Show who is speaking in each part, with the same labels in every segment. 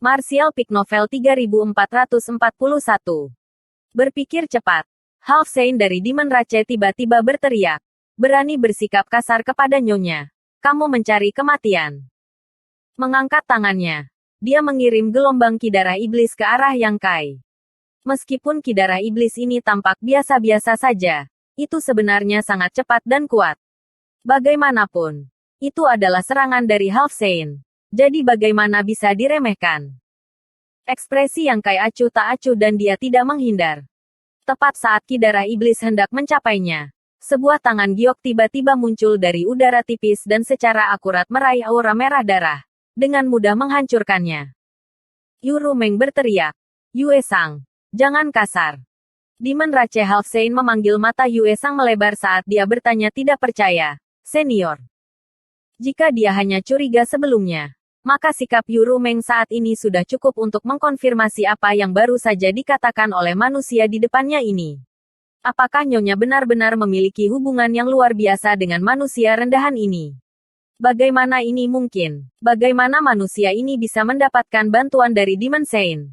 Speaker 1: Martial Peak Novel 3441. Berpikir cepat. Half Saint dari Demon Rache tiba-tiba berteriak. Berani bersikap kasar kepada Nyonya. Kamu mencari kematian. Mengangkat tangannya. Dia mengirim gelombang ki darah iblis ke arah Yang Kai. Meskipun ki darah iblis ini tampak biasa-biasa saja, itu sebenarnya sangat cepat dan kuat. Bagaimanapun, itu adalah serangan dari Half Saint. Jadi bagaimana bisa diremehkan? Ekspresi Yang Kai acuh tak acuh dan dia tidak menghindar. Tepat saat ki darah iblis hendak mencapainya, sebuah tangan giok tiba-tiba muncul dari udara tipis dan secara akurat meraih aura merah darah, dengan mudah menghancurkannya. Yuru Meng berteriak, Yue Sang, jangan kasar. Demon Rache Half Saint memanggil mata Yue Sang melebar saat dia bertanya tidak percaya, senior. Jika dia hanya curiga sebelumnya, maka sikap Yuru Meng saat ini sudah cukup untuk mengkonfirmasi apa yang baru saja dikatakan oleh manusia di depannya ini. Apakah Nyonya benar-benar memiliki hubungan yang luar biasa dengan manusia rendahan ini? Bagaimana ini mungkin? Bagaimana manusia ini bisa mendapatkan bantuan dari Demon Saint?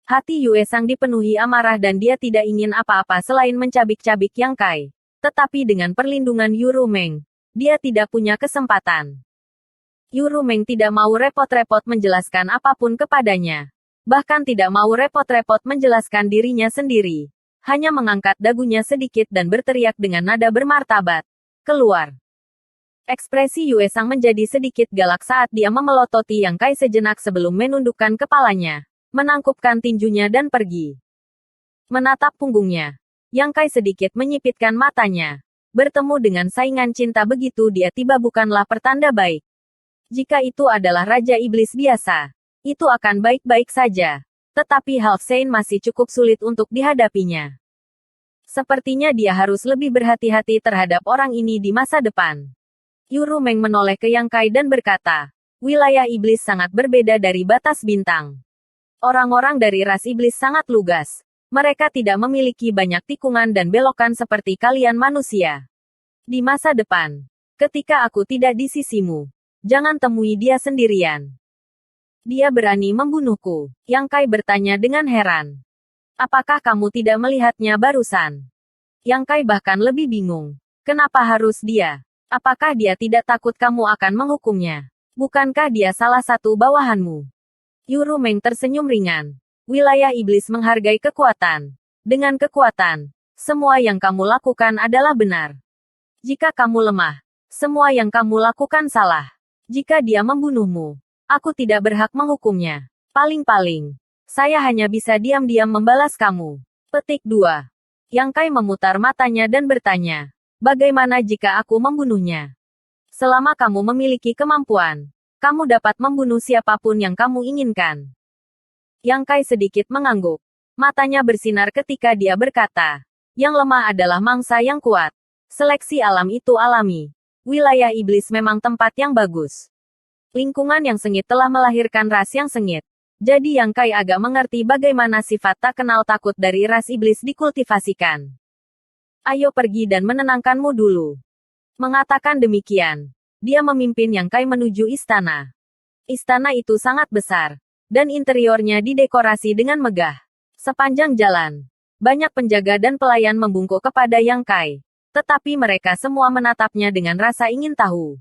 Speaker 1: Hati Yue Sang dipenuhi amarah dan dia tidak ingin apa-apa selain mencabik-cabik Yang Kai. Tetapi dengan perlindungan Yuru Meng, dia tidak punya kesempatan. Yuru Meng tidak mau repot-repot menjelaskan apapun kepadanya. Bahkan tidak mau repot-repot menjelaskan dirinya sendiri. Hanya mengangkat dagunya sedikit dan berteriak dengan nada bermartabat. Keluar. Ekspresi Yue Sang menjadi sedikit galak saat dia memelototi Yang Kai sejenak sebelum menundukkan kepalanya, menangkupkan tinjunya dan pergi. Menatap punggungnya, Yang Kai sedikit menyipitkan matanya. Bertemu dengan saingan cinta begitu dia tiba bukanlah pertanda baik. Jika itu adalah Raja Iblis biasa, itu akan baik-baik saja. Tetapi Half Saint masih cukup sulit untuk dihadapinya. Sepertinya dia harus lebih berhati-hati terhadap orang ini di masa depan. Yuru Meng menoleh ke Yang Kai dan berkata, wilayah iblis sangat berbeda dari batas bintang. Orang-orang dari ras iblis sangat lugas. Mereka tidak memiliki banyak tikungan dan belokan seperti kalian manusia. Di masa depan, ketika aku tidak di sisimu, jangan temui dia sendirian. Dia berani membunuhku. Yang Kai bertanya dengan heran. Apakah kamu tidak melihatnya barusan? Yang Kai bahkan lebih bingung. Kenapa harus dia? Apakah dia tidak takut kamu akan menghukumnya? Bukankah dia salah satu bawahanmu? Yuru Meng tersenyum ringan. Wilayah iblis menghargai kekuatan. Dengan kekuatan, semua yang kamu lakukan adalah benar. Jika kamu lemah, semua yang kamu lakukan salah. Jika dia membunuhmu, aku tidak berhak menghukumnya. Paling-paling, saya hanya bisa diam-diam membalas kamu. Petik 2. Yang Kai memutar matanya dan bertanya, bagaimana jika aku membunuhnya? Selama kamu memiliki kemampuan, kamu dapat membunuh siapapun yang kamu inginkan. Yang Kai sedikit mengangguk. Matanya bersinar ketika dia berkata, yang lemah adalah mangsa yang kuat. Seleksi alam itu alami. Wilayah iblis memang tempat yang bagus. Lingkungan yang sengit telah melahirkan ras yang sengit. Jadi Yang Kai agak mengerti bagaimana sifat tak kenal takut dari ras iblis dikultivasikan. Ayo pergi dan menenangkanmu dulu. Mengatakan demikian, dia memimpin Yang Kai menuju istana. Istana itu sangat besar, dan interiornya didekorasi dengan megah. Sepanjang jalan, banyak penjaga dan pelayan membungkuk kepada Yang Kai. Tetapi mereka semua menatapnya dengan rasa ingin tahu.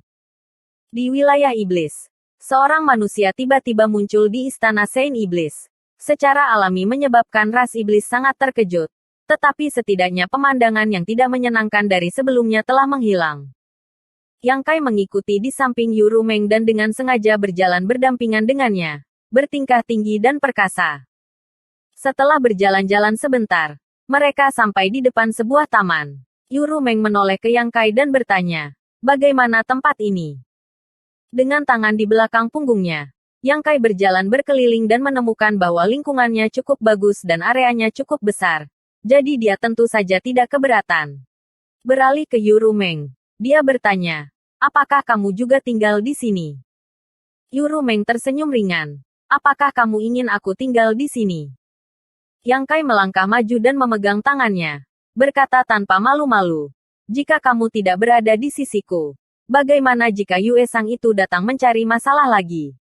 Speaker 1: Di wilayah iblis, seorang manusia tiba-tiba muncul di istana Saint Iblis. Secara alami menyebabkan ras iblis sangat terkejut. Tetapi setidaknya pemandangan yang tidak menyenangkan dari sebelumnya telah menghilang. Yang Kai mengikuti di samping Yuru Meng dan dengan sengaja berjalan berdampingan dengannya. Bertingkah tinggi dan perkasa. Setelah berjalan-jalan sebentar, mereka sampai di depan sebuah taman. Yuru Meng menoleh ke Yang Kai dan bertanya, bagaimana tempat ini? Dengan tangan di belakang punggungnya, Yang Kai berjalan berkeliling dan menemukan bahwa lingkungannya cukup bagus dan areanya cukup besar. Jadi dia tentu saja tidak keberatan. Beralih ke Yuru Meng, dia bertanya, apakah kamu juga tinggal di sini? Yuru Meng tersenyum ringan. Apakah kamu ingin aku tinggal di sini? Yang Kai melangkah maju dan memegang tangannya. Berkata tanpa malu-malu, jika kamu tidak berada di sisiku, bagaimana jika Yue Sang itu datang mencari masalah lagi?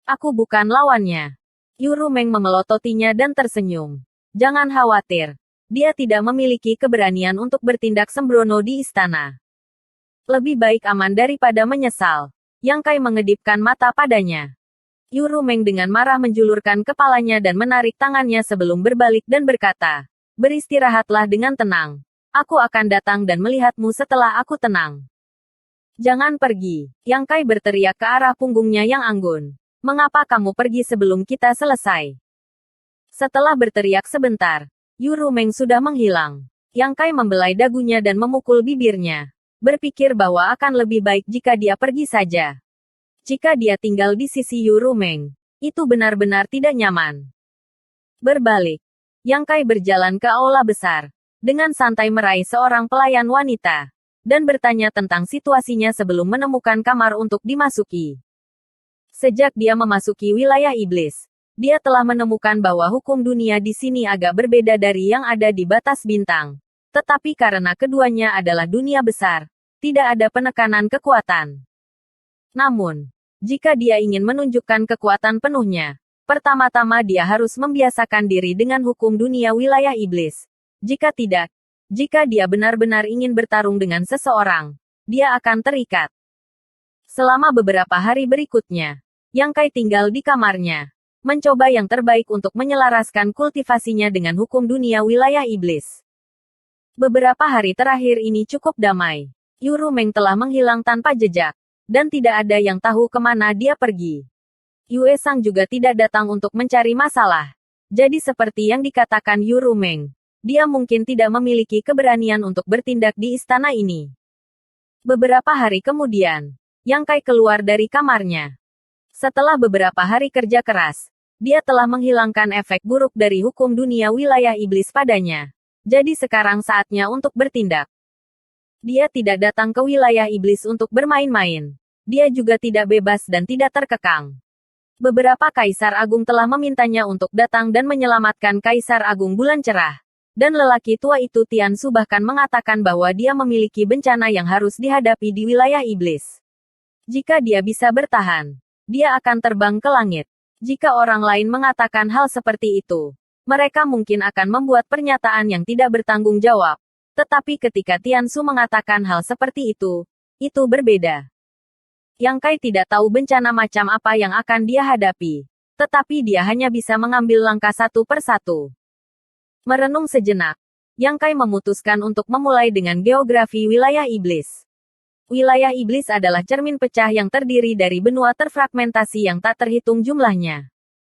Speaker 1: Aku bukan lawannya. Yuru Meng memelototinya dan tersenyum. Jangan khawatir. Dia tidak memiliki keberanian untuk bertindak sembrono di istana. Lebih baik aman daripada menyesal. Yang Kai mengedipkan mata padanya. Yuru Meng dengan marah menjulurkan kepalanya dan menarik tangannya sebelum berbalik dan berkata, beristirahatlah dengan tenang. Aku akan datang dan melihatmu setelah aku tenang. Jangan pergi. Yang Kai berteriak ke arah punggungnya yang anggun. Mengapa kamu pergi sebelum kita selesai? Setelah berteriak sebentar, Yuru Meng sudah menghilang. Yang Kai membelai dagunya dan memukul bibirnya. Berpikir bahwa akan lebih baik jika dia pergi saja. Jika dia tinggal di sisi Yuru Meng, itu benar-benar tidak nyaman. Berbalik, Yang Kai berjalan ke aula besar. Dengan santai meraih seorang pelayan wanita. Dan bertanya tentang situasinya sebelum menemukan kamar untuk dimasuki. Sejak dia memasuki wilayah iblis, dia telah menemukan bahwa hukum dunia di sini agak berbeda dari yang ada di batas bintang. Tetapi karena keduanya adalah dunia besar, tidak ada penekanan kekuatan. Namun, jika dia ingin menunjukkan kekuatan penuhnya, pertama-tama dia harus membiasakan diri dengan hukum dunia wilayah iblis. Jika tidak, jika dia benar-benar ingin bertarung dengan seseorang, dia akan terikat. Selama beberapa hari berikutnya, Yang Kai tinggal di kamarnya, mencoba yang terbaik untuk menyelaraskan kultivasinya dengan hukum dunia wilayah iblis. Beberapa hari terakhir ini cukup damai. Yuru Meng telah menghilang tanpa jejak, dan tidak ada yang tahu kemana dia pergi. Yue Sang juga tidak datang untuk mencari masalah. Jadi seperti yang dikatakan Yuru Meng, dia mungkin tidak memiliki keberanian untuk bertindak di istana ini. Beberapa hari kemudian, Yang Kai keluar dari kamarnya. Setelah beberapa hari kerja keras, dia telah menghilangkan efek buruk dari hukum dunia wilayah iblis padanya. Jadi sekarang saatnya untuk bertindak. Dia tidak datang ke wilayah iblis untuk bermain-main. Dia juga tidak bebas dan tidak terkekang. Beberapa kaisar agung telah memintanya untuk datang dan menyelamatkan Kaisar Agung Bulan Cerah. Dan lelaki tua itu Tian Su bahkan mengatakan bahwa dia memiliki bencana yang harus dihadapi di wilayah iblis. Jika dia bisa bertahan, dia akan terbang ke langit. Jika orang lain mengatakan hal seperti itu, mereka mungkin akan membuat pernyataan yang tidak bertanggung jawab. Tetapi ketika Tian Su mengatakan hal seperti itu berbeda. Yang Kai tidak tahu bencana macam apa yang akan dia hadapi. Tetapi dia hanya bisa mengambil langkah satu persatu. Merenung sejenak, Yang Kai memutuskan untuk memulai dengan geografi wilayah iblis. Wilayah iblis adalah cermin pecah yang terdiri dari benua terfragmentasi yang tak terhitung jumlahnya.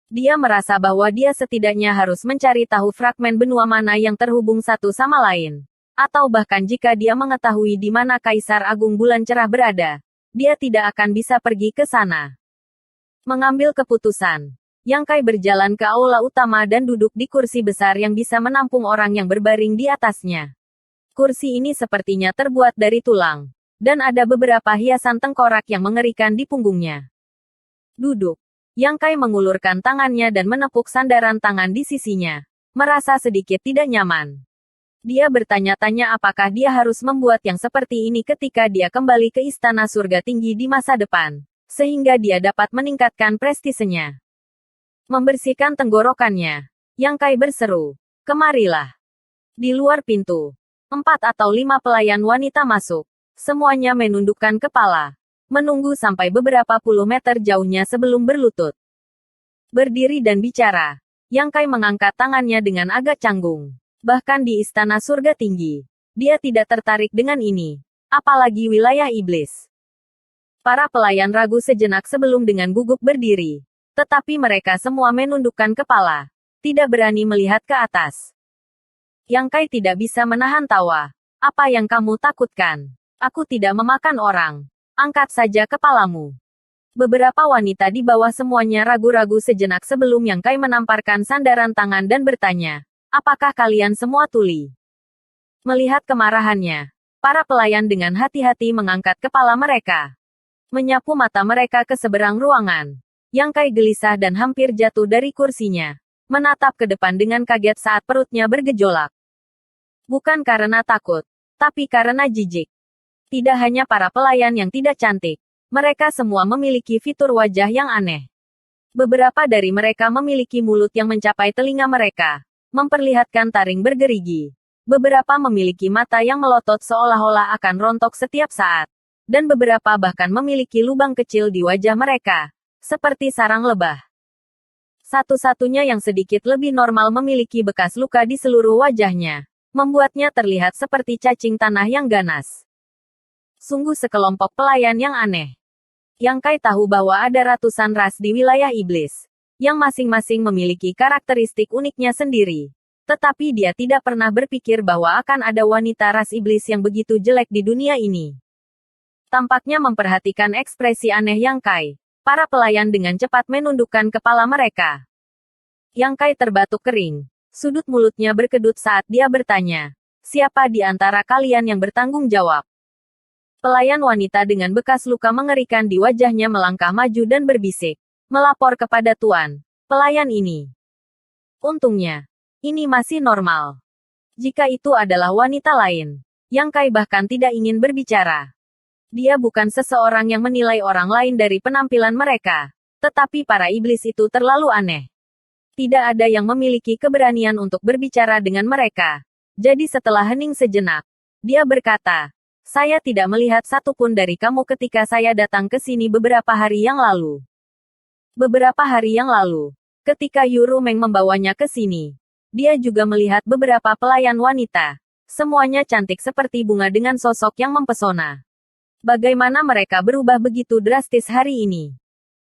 Speaker 1: Dia merasa bahwa dia setidaknya harus mencari tahu fragmen benua mana yang terhubung satu sama lain. Atau bahkan jika dia mengetahui di mana Kaisar Agung Bulan Cerah berada, dia tidak akan bisa pergi ke sana. Mengambil keputusan, Yang Kai berjalan ke aula utama dan duduk di kursi besar yang bisa menampung orang yang berbaring di atasnya. Kursi ini sepertinya terbuat dari tulang. Dan ada beberapa hiasan tengkorak yang mengerikan di punggungnya. Duduk. Yang Kai mengulurkan tangannya dan menepuk sandaran tangan di sisinya. Merasa sedikit tidak nyaman. Dia bertanya-tanya apakah dia harus membuat yang seperti ini ketika dia kembali ke Istana Surga Tinggi di masa depan. Sehingga dia dapat meningkatkan prestisenya. Membersihkan tenggorokannya, Yang Kai berseru, "Kemarilah." Di luar pintu, 4 atau 5 pelayan wanita masuk. Semuanya menundukkan kepala. Menunggu sampai beberapa puluh meter jauhnya sebelum berlutut. Berdiri dan bicara. Yang Kai mengangkat tangannya dengan agak canggung. Bahkan di Istana Surga Tinggi, dia tidak tertarik dengan ini. Apalagi wilayah iblis. Para pelayan ragu sejenak sebelum dengan gugup berdiri. Tetapi mereka semua menundukkan kepala. Tidak berani melihat ke atas. Yang Kai tidak bisa menahan tawa. Apa yang kamu takutkan? Aku tidak memakan orang. Angkat saja kepalamu. Beberapa wanita di bawah semuanya ragu-ragu sejenak sebelum Yang Kai menamparkan sandaran tangan dan bertanya, apakah kalian semua tuli? Melihat kemarahannya, para pelayan dengan hati-hati mengangkat kepala mereka. Menyapu mata mereka ke seberang ruangan. Yang Kai gelisah dan hampir jatuh dari kursinya. Menatap ke depan dengan kaget saat perutnya bergejolak. Bukan karena takut, tapi karena jijik. Tidak hanya para pelayan yang tidak cantik, mereka semua memiliki fitur wajah yang aneh. Beberapa dari mereka memiliki mulut yang mencapai telinga mereka, memperlihatkan taring bergerigi. Beberapa memiliki mata yang melotot seolah-olah akan rontok setiap saat. Dan beberapa bahkan memiliki lubang kecil di wajah mereka, seperti sarang lebah. Satu-satunya yang sedikit lebih normal memiliki bekas luka di seluruh wajahnya, membuatnya terlihat seperti cacing tanah yang ganas. Sungguh sekelompok pelayan yang aneh. Yang Kai tahu bahwa ada ratusan ras di wilayah iblis, yang masing-masing memiliki karakteristik uniknya sendiri. Tetapi dia tidak pernah berpikir bahwa akan ada wanita ras iblis yang begitu jelek di dunia ini. Tampaknya memperhatikan ekspresi aneh Yang Kai. Para pelayan dengan cepat menundukkan kepala mereka. Yang Kai terbatuk kering. Sudut mulutnya berkedut saat dia bertanya, "Siapa di antara kalian yang bertanggung jawab?" Pelayan wanita dengan bekas luka mengerikan di wajahnya melangkah maju dan berbisik, "Melapor kepada Tuan. Pelayan ini." Untungnya, ini masih normal. Jika itu adalah wanita lain, Yang Kai bahkan tidak ingin berbicara. Dia bukan seseorang yang menilai orang lain dari penampilan mereka. Tetapi para iblis itu terlalu aneh. Tidak ada yang memiliki keberanian untuk berbicara dengan mereka. Jadi setelah hening sejenak, dia berkata, "Saya tidak melihat satupun dari kamu ketika saya datang ke sini beberapa hari yang lalu." Beberapa hari yang lalu, ketika Yuru Meng membawanya ke sini, dia juga melihat beberapa pelayan wanita. Semuanya cantik seperti bunga dengan sosok yang mempesona. Bagaimana mereka berubah begitu drastis hari ini?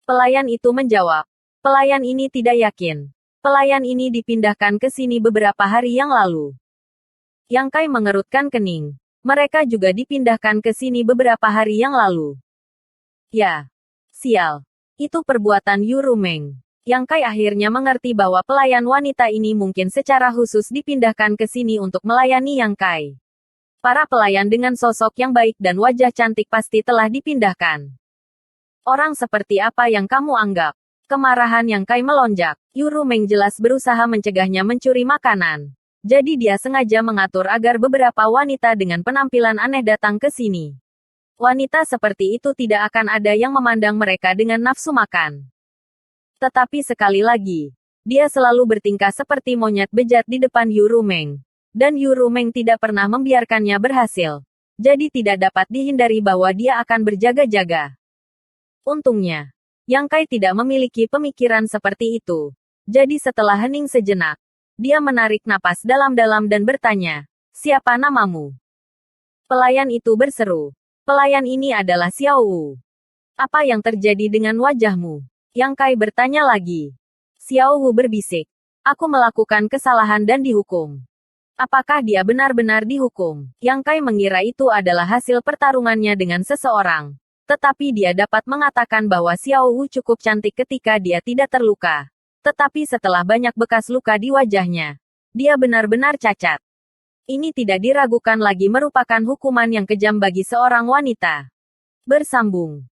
Speaker 1: Pelayan itu menjawab. Pelayan ini tidak yakin. Pelayan ini dipindahkan ke sini beberapa hari yang lalu. Yang Kai mengerutkan kening. Mereka juga dipindahkan ke sini beberapa hari yang lalu. Ya. Sial. Itu perbuatan Yuru Meng. Yang Kai akhirnya mengerti bahwa pelayan wanita ini mungkin secara khusus dipindahkan ke sini untuk melayani Yang Kai. Para pelayan dengan sosok yang baik dan wajah cantik pasti telah dipindahkan. Orang seperti apa yang kamu anggap? Kemarahan Yang Kai melonjak. Yuru Meng jelas berusaha mencegahnya mencuri makanan. Jadi dia sengaja mengatur agar beberapa wanita dengan penampilan aneh datang ke sini. Wanita seperti itu tidak akan ada yang memandang mereka dengan nafsu makan. Tetapi sekali lagi, dia selalu bertingkah seperti monyet bejat di depan Yuru Meng. Dan Yuru Meng tidak pernah membiarkannya berhasil. Jadi tidak dapat dihindari bahwa dia akan berjaga-jaga. Untungnya, Yang Kai tidak memiliki pemikiran seperti itu. Jadi setelah hening sejenak, dia menarik napas dalam-dalam dan bertanya, "Siapa namamu?" Pelayan itu berseru, "Pelayan ini adalah Xiao Wu. Apa yang terjadi dengan wajahmu?" Yang Kai bertanya lagi. Xiao Wu berbisik, "Aku melakukan kesalahan dan dihukum." Apakah dia benar-benar dihukum? Yang Kai mengira itu adalah hasil pertarungannya dengan seseorang. Tetapi dia dapat mengatakan bahwa Xiao Wu cukup cantik ketika dia tidak terluka. Tetapi setelah banyak bekas luka di wajahnya, dia benar-benar cacat. Ini tidak diragukan lagi merupakan hukuman yang kejam bagi seorang wanita. Bersambung.